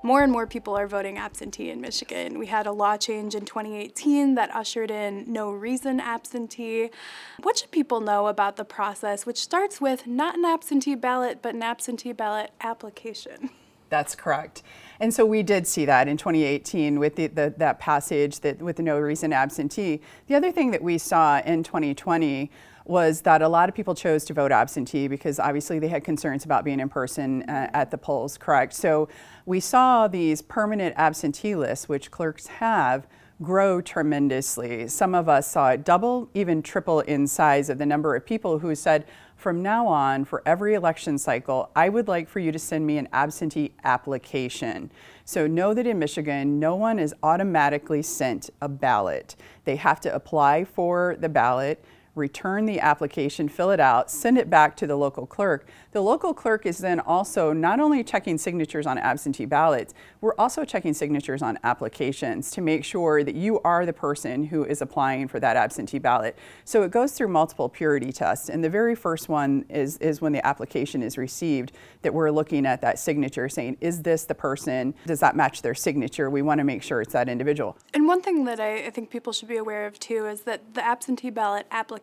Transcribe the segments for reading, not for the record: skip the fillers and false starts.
More and more people are voting absentee in Michigan. We had a law change in 2018 that ushered in no reason absentee. What should people know about the process, which starts with not an absentee ballot, but an absentee ballot application? That's correct. And so we did see that in 2018 with that passage with the no reason absentee. The other thing that we saw in 2020 was that a lot of people chose to vote absentee because obviously they had concerns about being in person at the polls, correct? So we saw these permanent absentee lists, which clerks have, grow tremendously. Some of us saw it double, even triple in size of the number of people who said, from now on, for every election cycle, I would like for you to send me an absentee application. So know that in Michigan, no one is automatically sent a ballot. They have to apply for the ballot, return the application, fill it out, send it back to the local clerk. The local clerk is then also not only checking signatures on absentee ballots, we're also checking signatures on applications to make sure that you are the person who is applying for that absentee ballot. So it goes through multiple purity tests, and the very first one is when the application is received, that we're looking at that signature saying, is this the person? Does that match their signature? We want to make sure it's that individual. And one thing that I think people should be aware of too is that the absentee ballot application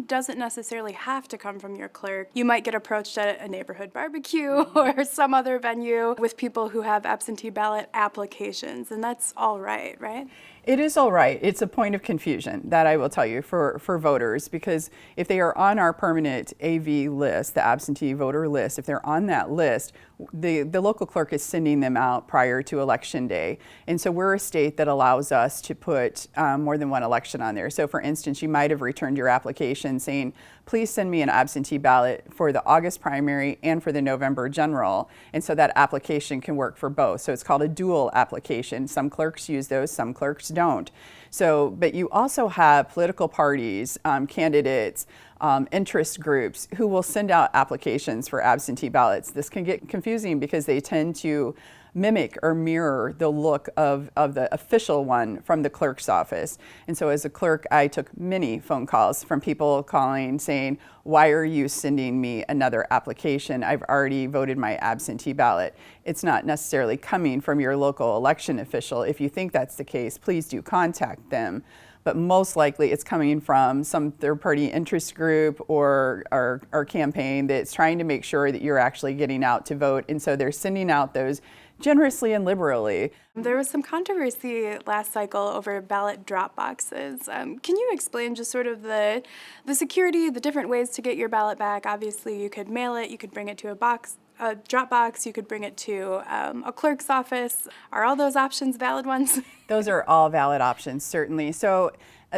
doesn't necessarily have to come from your clerk. You might get approached at a neighborhood barbecue or some other venue with people who have absentee ballot applications, and that's all right, right? It is all right. It's a point of confusion, that I will tell you, for voters, because if they are on our permanent AV list, the absentee voter list, if they're on that list, the local clerk is sending them out prior to election day. And so we're a state that allows us to put more than one election on there. So for instance, you might have returned your application saying, please send me an absentee ballot for the August primary and for the November general. And so that application can work for both. So it's called a dual application. Some clerks use those, some clerks don't. So, but you also have political parties, candidates, interest groups who will send out applications for absentee ballots. This can get confusing because they tend to mimic or mirror the look of the official one from the clerk's office. And so as a clerk, I took many phone calls from people calling saying, why are you sending me another application? I've already voted my absentee ballot. It's not necessarily coming from your local election official. If you think that's the case, please do contact them. But most likely it's coming from some third-party interest group or campaign that's trying to make sure that you're actually getting out to vote. And so they're sending out those generously and liberally. There was some controversy last cycle over ballot drop boxes. Can you explain just sort of the security, the different ways to get your ballot back? Obviously, you could mail it, you could bring it to a drop box, you could bring it to a clerk's office. Are all those options valid ones? Those are all valid options, certainly. So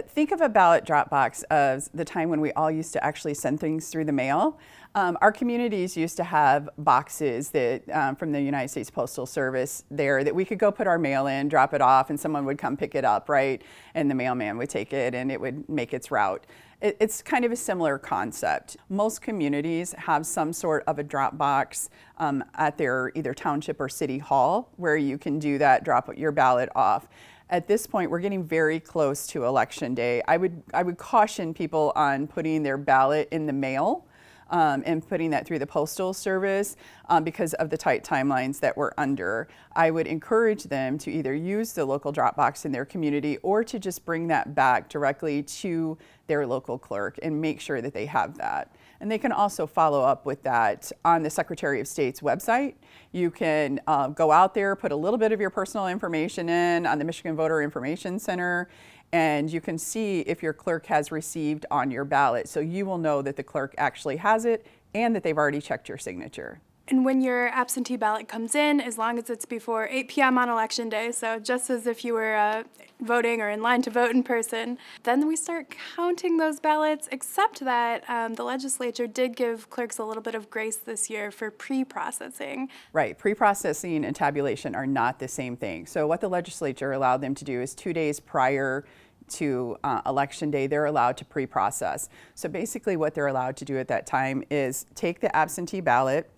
think of a ballot drop box as the time when we all used to actually send things through the mail. Our communities used to have boxes that from the United States Postal Service there that we could go put our mail in, drop it off, and someone would come pick it up, right? And the mailman would take it and it would make its route. It's kind of a similar concept. Most communities have some sort of a drop box at their either township or city hall where you can do that, drop your ballot off. At this point, we're getting very close to Election Day. I would caution people on putting their ballot in the mail and putting that through the Postal Service because of the tight timelines that we're under. I would encourage them to either use the local drop box in their community or to just bring that back directly to their local clerk and make sure that they have that. And they can also follow up with that on the Secretary of State's website. You can go out there, put a little bit of your personal information in on the Michigan Voter Information Center, and you can see if your clerk has received on your ballot. So you will know that the clerk actually has it and that they've already checked your signature. And when your absentee ballot comes in, as long as it's before 8 p.m. on Election Day, so just as if you were voting or in line to vote in person, then we start counting those ballots, except that the legislature did give clerks a little bit of grace this year for pre-processing. Right, pre-processing and tabulation are not the same thing. So what the legislature allowed them to do is 2 days prior to Election Day, they're allowed to pre-process. So basically what they're allowed to do at that time is take the absentee ballot,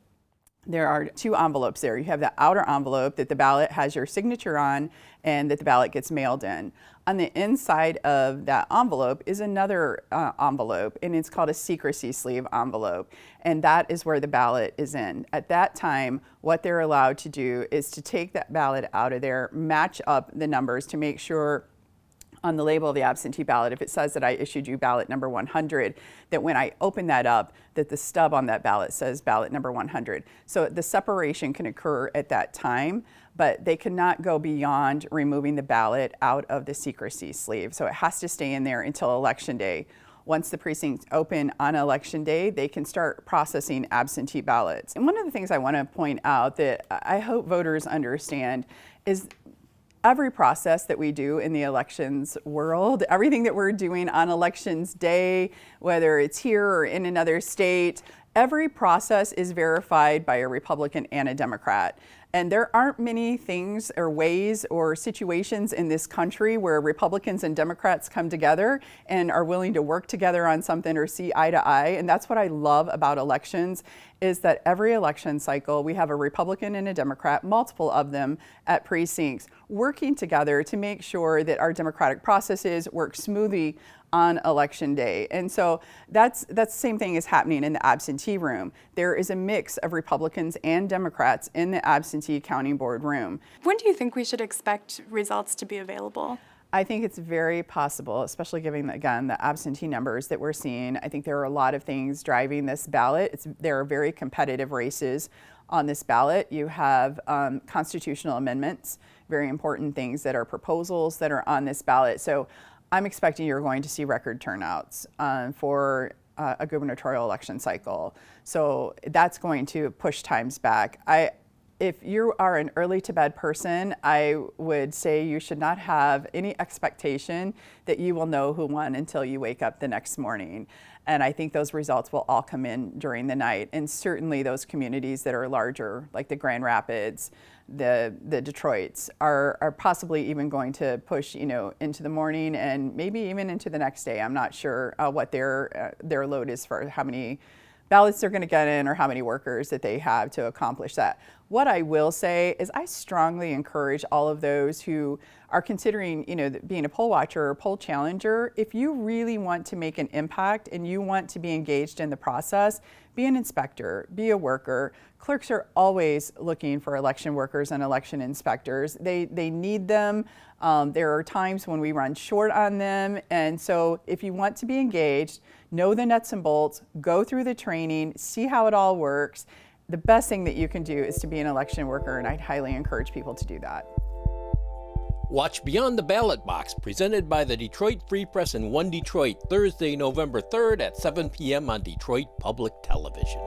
there are two envelopes there. You have the outer envelope that the ballot has your signature on and that the ballot gets mailed in. On the inside of that envelope is another envelope, and it's called a secrecy sleeve envelope, and that is where the ballot is in. At that time, what they're allowed to do is to take that ballot out of there, match up the numbers to make sure on the label of the absentee ballot, if it says that I issued you ballot number 100, that when I open that up, that the stub on that ballot says ballot number 100. So the separation can occur at that time, but they cannot go beyond removing the ballot out of the secrecy sleeve. So it has to stay in there until Election Day. Once the precincts open on Election Day, they can start processing absentee ballots. And one of the things I want to point out that I hope voters understand is every process that we do in the elections world, everything that we're doing on Elections Day, whether it's here or in another state, every process is verified by a Republican and a Democrat. And there aren't many things or ways or situations in this country where Republicans and Democrats come together and are willing to work together on something or see eye to eye. And that's what I love about elections, is that every election cycle we have a Republican and a Democrat, multiple of them at precincts, working together to make sure that our democratic processes work smoothly on Election Day. And so that's the same thing is happening in the absentee room. There is a mix of Republicans and Democrats in the absentee counting board room. When do you think we should expect results to be available? I think it's very possible, especially given, again, the absentee numbers that we're seeing. I think there are a lot of things driving this ballot. There are very competitive races on this ballot. You have constitutional amendments, very important things that are proposals that are on this ballot. So I'm expecting you're going to see record turnouts for a gubernatorial election cycle. So that's going to push times back. If you are an early to bed person, I would say you should not have any expectation that you will know who won until you wake up the next morning. And I think those results will all come in during the night. And certainly those communities that are larger, like the Grand Rapids, the Detroits, are possibly even going to push, into the morning and maybe even into the next day. I'm not sure what their load is for how many ballots they're going to get in or how many workers that they have to accomplish that. What I will say is I strongly encourage all of those who are considering, being a poll watcher or poll challenger, if you really want to make an impact and you want to be engaged in the process, be an inspector, be a worker. Clerks are always looking for election workers and election inspectors. They need them. There are times when we run short on them. And so if you want to be engaged, know the nuts and bolts, go through the training, see how it all works. The best thing that you can do is to be an election worker, and I'd highly encourage people to do that. Watch Beyond the Ballot Box, presented by the Detroit Free Press and One Detroit, Thursday, November 3rd at 7 p.m. on Detroit Public Television.